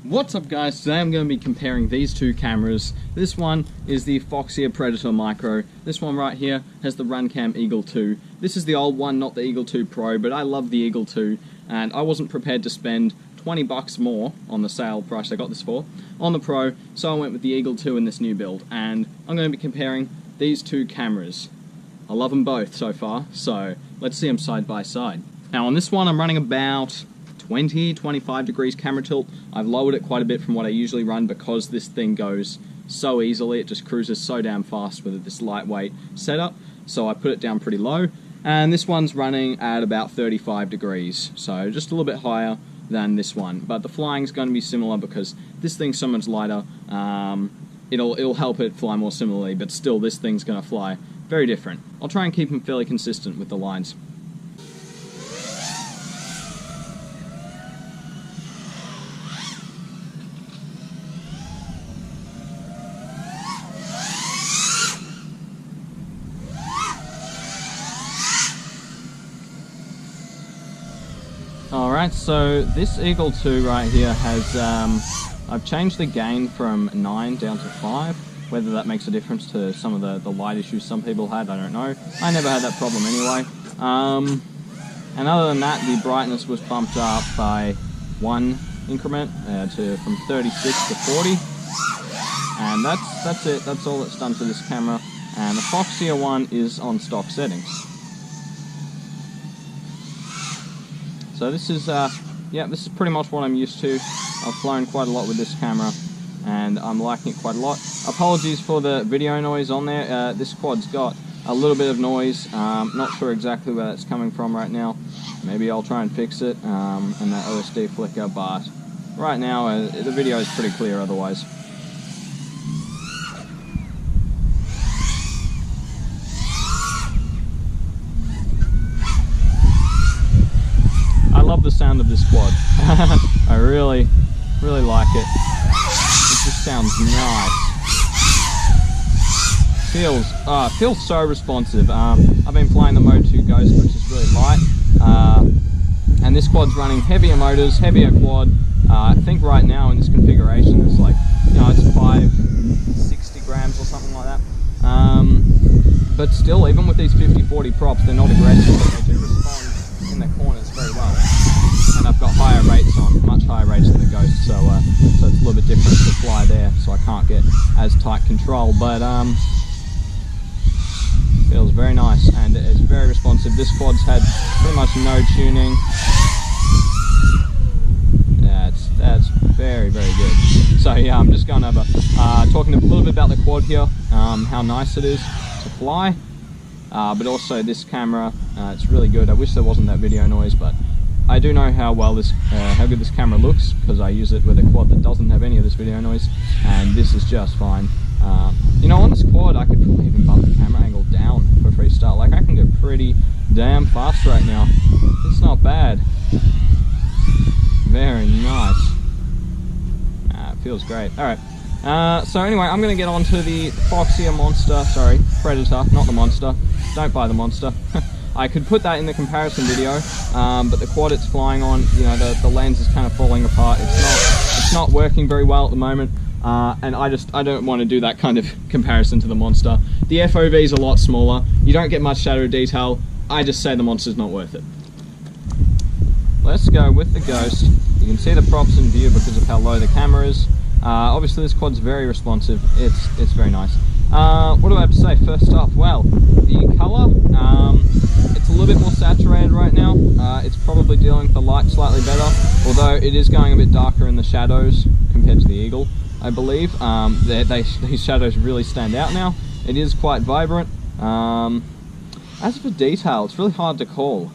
What's up guys, today I'm going to be comparing these two cameras. This one is the Foxeer Predator Micro. This one right here has the RunCam Eagle 2. This is the old one, not the Eagle 2 Pro, but I love the Eagle 2 and I wasn't prepared to spend 20 bucks more on the sale price I got this for on the Pro, so I went with the Eagle 2 in this new build, and I'm going to be comparing these two cameras. I love them both so far, so let's see them side by side. Now on this one I'm running about 20-25 degrees camera tilt. I've lowered it quite a bit from what I usually run because this thing goes so easily. It just cruises so damn fast with this lightweight setup, so I put it down pretty low. And this one's running at about 35 degrees, so just a little bit higher than this one. But the flying's going to be similar because this thing's so much lighter. It'll help it fly more similarly, but still this thing's going to fly very different. I'll try and keep them fairly consistent with the lines. Alright, so this Eagle 2 right here has, I've changed the gain from 9 down to 5. Whether that makes a difference to some of the light issues some people had, I don't know. I never had that problem anyway. And other than that, the brightness was bumped up by 1 increment from 36 to 40. And that's it, that's all it's done to this camera. And the Foxeer one is on stock settings. So this is, this is pretty much what I'm used to. I've flown quite a lot with this camera, and I'm liking it quite a lot. Apologies for the video noise on there. This quad's got a little bit of noise. Not sure exactly where that's coming from right now. Maybe I'll try and fix it, and that OSD flicker, but right now the video is pretty clear otherwise. I love the sound of this quad. I really like it. It just sounds nice. Feels so responsive. I've been flying the Mode 2 Ghost, which is really light. And this quad's running heavier motors, heavier quad. I think right now in this configuration it's like, it's 560 grams or something like that. But still, even with these 50-40 props, they're not aggressive, but they do respond in the corners very well. And I've got higher rates on, much higher rates than the Ghost, so it's a little bit different to fly there, so I can't get as tight control, but feels very nice and it's very responsive. This quad's had pretty much no tuning. That's very good. So yeah, I'm just going over talking a little bit about the quad here, how nice it is to fly, but also this camera, it's really good. I wish there wasn't that video noise, but I do know how good this camera looks because I use it with a quad that doesn't have any of this video noise, and this is just fine. On this quad I could probably even bump the camera angle down for freestyle. Like, I can go pretty damn fast right now. It's not bad. Very nice. It feels great. Alright, so anyway, I'm going to get on to the Foxeer Predator, not the Monster. Don't buy the Monster. I could put that in the comparison video, but the quad it's flying on, the lens is kind of falling apart. It's not working very well at the moment, and I don't want to do that kind of comparison to the Monster. The FOV is a lot smaller. You don't get much shadow detail. I just say the Monster's not worth it. Let's go with the Ghost. You can see the props in view because of how low the camera is. Obviously this quad's very responsive. It's very nice. What do I have to say? First off, well, the colour, it's a little bit more saturated right now. It's probably dealing with the light slightly better, although it is going a bit darker in the shadows compared to the Eagle, I believe. These shadows really stand out now. It is quite vibrant. As for detail, it's really hard to call.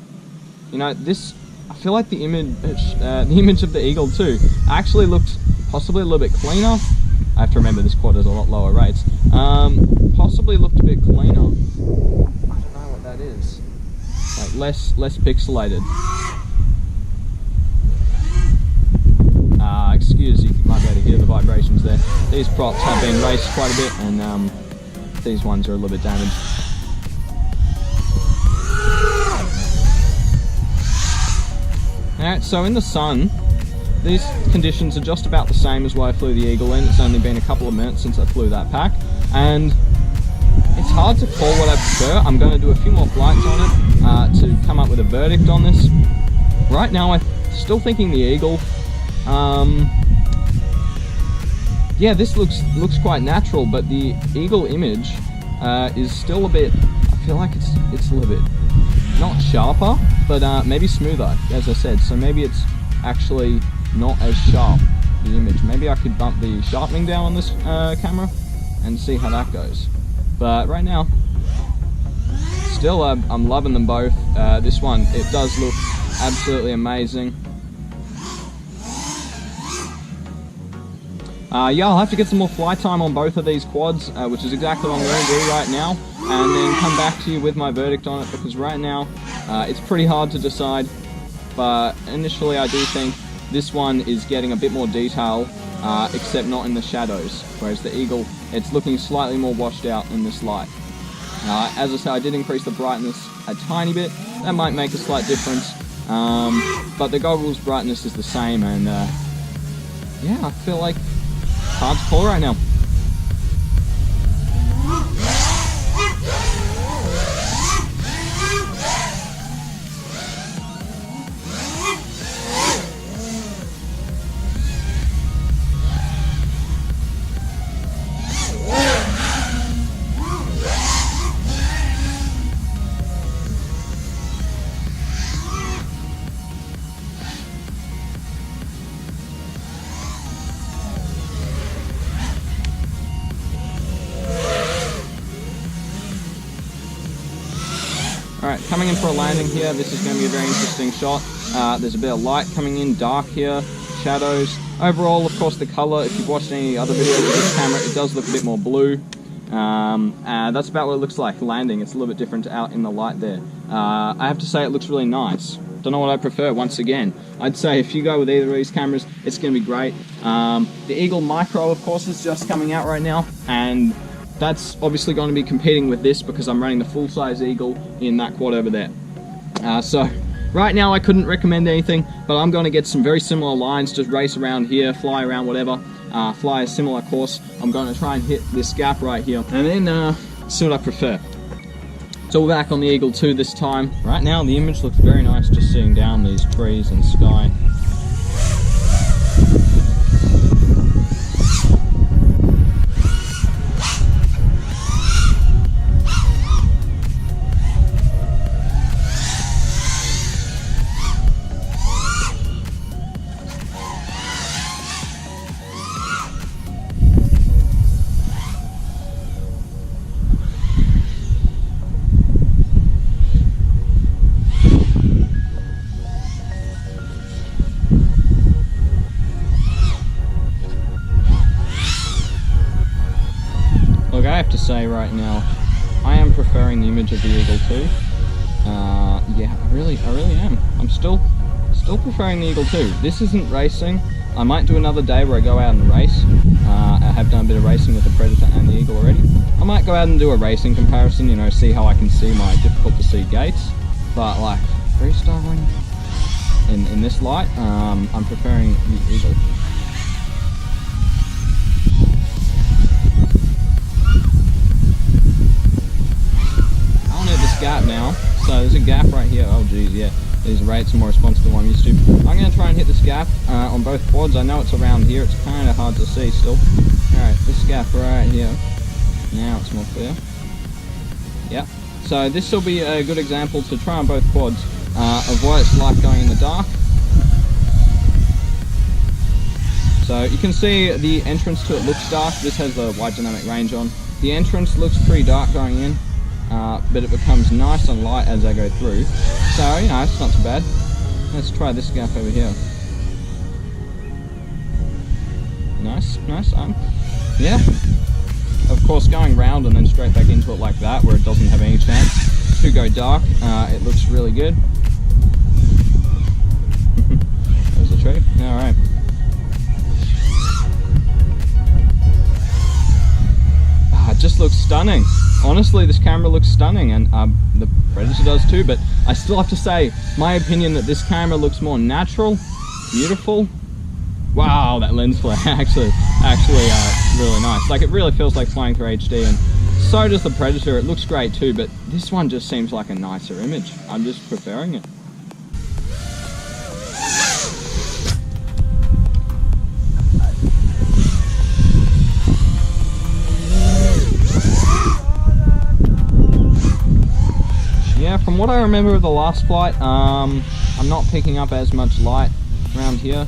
I feel like the image of the Eagle 2 actually looked possibly a little bit cleaner. I have to remember this quad has a lot lower rates. Possibly looked a bit cleaner. I don't know what that is. Like less pixelated. Excuse, you might be able to hear the vibrations there. These props have been raced quite a bit, and these ones are a little bit damaged. Alright, so in the sun, these conditions are just about the same as what I flew the Eagle in. It's only been a couple of minutes since I flew that pack, and it's hard to call what I prefer. I'm going to do a few more flights on it to come up with a verdict on this. Right now, I'm still thinking the Eagle. Yeah, this looks quite natural, but the Eagle image is still a bit. I feel like it's a little bit not sharper, but maybe smoother, as I said. So maybe it's actually not as sharp, the image. Maybe I could bump the sharpening down on this camera and see how that goes. But right now, still I'm loving them both. This one, it does look absolutely amazing. Yeah, I'll have to get some more flight time on both of these quads, which is exactly what I'm going to do right now, and then come back to you with my verdict on it, because right now it's pretty hard to decide, but initially I do think this one is getting a bit more detail, except not in the shadows, whereas the Eagle, it's looking slightly more washed out in this light. As I said, I did increase the brightness a tiny bit. That might make a slight difference, but the goggles brightness is the same, and yeah, I feel like hard to call right now. Alright, coming in for a landing here. This is going to be a very interesting shot. There's a bit of light coming in, dark here, shadows. Overall, of course, the color, if you've watched any other videos with this camera, it does look a bit more blue. That's about what it looks like landing. It's a little bit different out in the light there. I have to say it looks really nice. Don't know what I prefer, once again. I'd say if you go with either of these cameras, it's going to be great. The Eagle Micro, of course, is just coming out right now, and that's obviously going to be competing with this because I'm running the full-size Eagle in that quad over there. So right now I couldn't recommend anything, but I'm going to get some very similar lines, just race around here, fly around, whatever, fly a similar course. I'm going to try and hit this gap right here, and then see what I prefer. So we're back on the Eagle 2 this time. Right now the image looks very nice, just seeing down these trees and sky. I have to say right now, I am preferring the image of the Eagle 2. Yeah, I really am. I'm still preferring the Eagle 2. This isn't racing. I might do another day where I go out and race. I have done a bit of racing with the Predator and the Eagle already. I might go out and do a racing comparison, you know, see how I can see my difficult to see gates. But like freestyling in this light, I'm preferring the Eagle. Gap now, so there's a gap right here. Oh geez, yeah, these rates are more responsive than what I'm used to. I'm going to try and hit this gap on both quads. I know it's around here, it's kind of hard to see still. Alright, this gap right here, now it's more clear. Yeah, so this will be a good example to try on both quads of what it's like going in the dark. So you can see the entrance to it looks dark. This has the wide dynamic range on. The entrance looks pretty dark going in. But it becomes nice and light as I go through. So, you know, it's not too bad. Let's try this gap over here. Nice. Yeah. Of course, going round and then straight back into it like that, where it doesn't have any chance to go dark, it looks really good. There's the tree. Alright. It just looks stunning. Honestly, this camera looks stunning, and the Predator does too, but I still have to say, my opinion that this camera looks more natural, beautiful, Wow, that lens flare actually really nice. Like, it really feels like flying through HD, and so does the Predator. It looks great too, but this one just seems like a nicer image. I'm just preferring it. Yeah, from what I remember of the last flight, I'm not picking up as much light around here.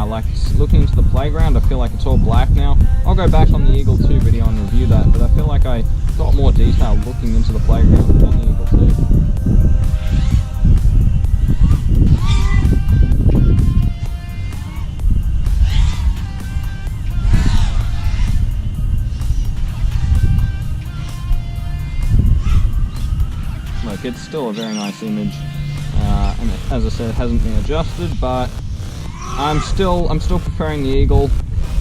Like, looking into the playground, I feel like it's all black now. I'll go back on the Eagle 2 video and review that, but I feel like I got more detail looking into the playground on the Eagle 2. Look, it's still a very nice image, and it, as I said, hasn't been adjusted, but I'm still preferring the Eagle.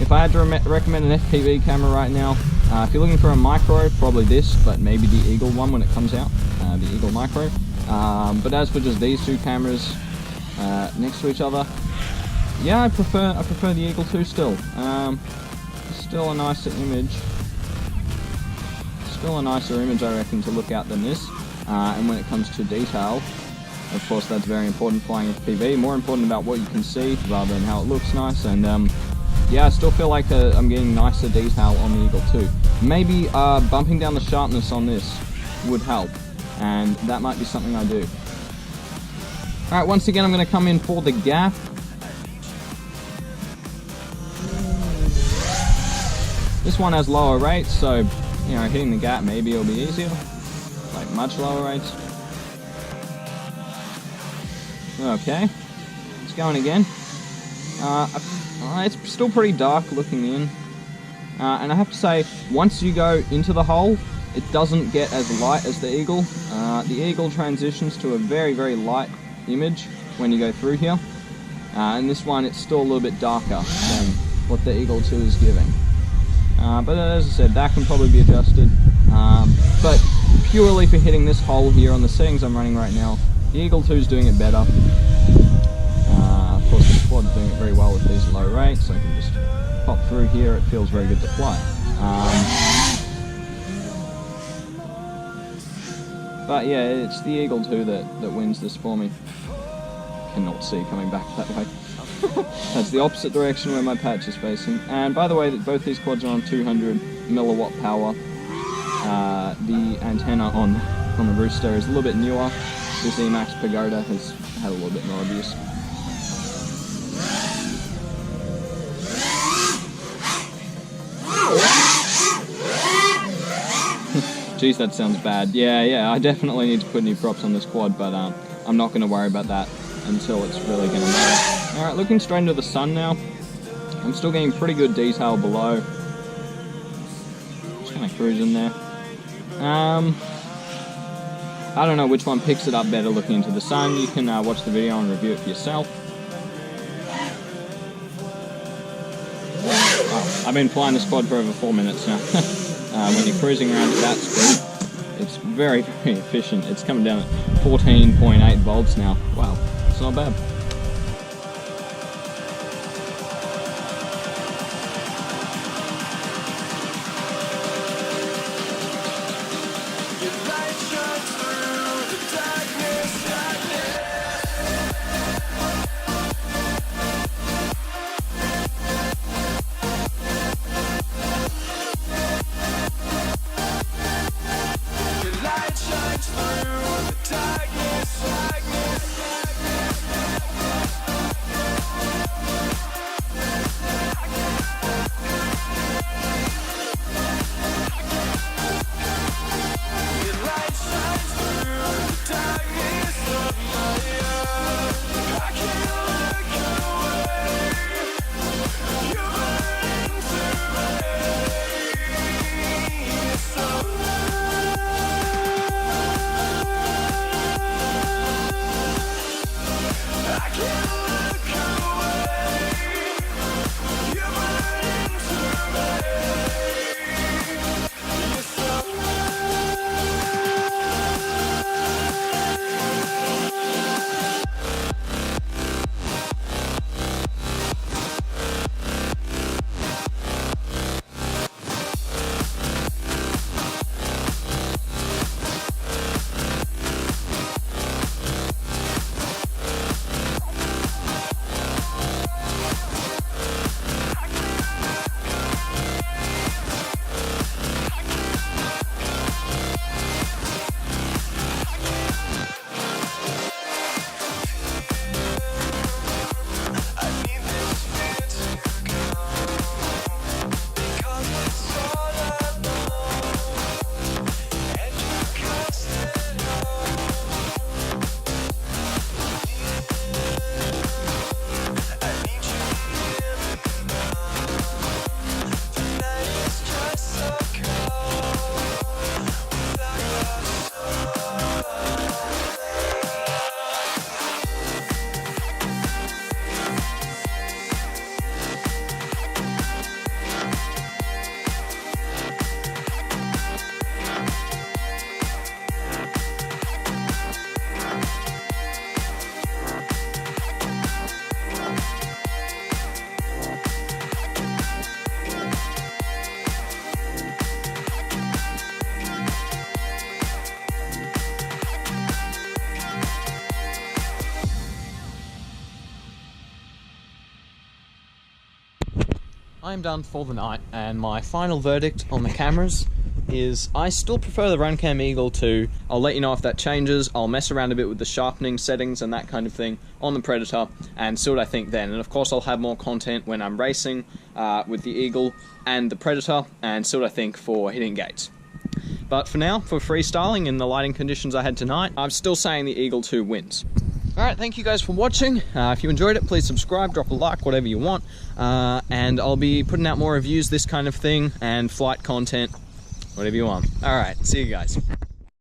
If I had to recommend an FPV camera right now, if you're looking for a micro, probably this, but maybe the Eagle one when it comes out, the Eagle Micro. But as for just these two cameras next to each other, yeah, I prefer the Eagle 2 still. Still a nicer image. Still a nicer image, I reckon, to look at than this. And when it comes to detail, of course, that's very important flying FPV. More important about what you can see rather than how it looks nice. And yeah, I still feel like I'm getting nicer detail on the Eagle 2. Maybe bumping down the sharpness on this would help, and that might be something I do. Alright, once again I'm going to come in for the gap. This one has lower rates, so, you know, hitting the gap maybe it'll be easier. Like, much lower rates. Okay, it's going again. It's still pretty dark looking in. And I have to say, once you go into the hole, it doesn't get as light as the Eagle. The Eagle transitions to a very, very light image when you go through here. And this one, it's still a little bit darker than what the Eagle 2 is giving. But as I said, that can probably be adjusted. But purely for hitting this hole here on the settings I'm running right now, the Eagle 2 is doing it better. Of course, the quad's doing it very well with these low rates. I can just pop through here. It feels very good to fly. But yeah, it's the Eagle 2 that wins this for me. Cannot see coming back that way. That's the opposite direction where my patch is facing. And by the way, both these quads are on 200 milliwatt power. The antenna on the rooster is a little bit newer. This Emax Pagoda has had a little bit more abuse. Jeez, that sounds bad. Yeah, I definitely need to put new props on this quad, but I'm not going to worry about that until it's really going to matter. Alright, looking straight into the sun now. I'm still getting pretty good detail below. Just kind of cruising there. I don't know which one picks it up better looking into the sun. You can watch the video and review it for yourself. Oh, I've been flying this quad for over 4 minutes now. When you're cruising around at that speed, it's very, very efficient. It's coming down at 14.8 volts now. Wow, it's not bad. I'm done for the night, and my final verdict on the cameras is I still prefer the RunCam Eagle 2. I'll let you know if that changes. I'll mess around a bit with the sharpening settings and that kind of thing on the Predator and see what I think then. And of course I'll have more content when I'm racing with the Eagle and the Predator and see what I think for hitting gates. But for now, for freestyling in the lighting conditions I had tonight, I'm still saying the Eagle 2 wins. Alright, thank you guys for watching. If you enjoyed it, please subscribe, drop a like, whatever you want. And I'll be putting out more reviews, this kind of thing, and flight content, whatever you want. Alright, see you guys.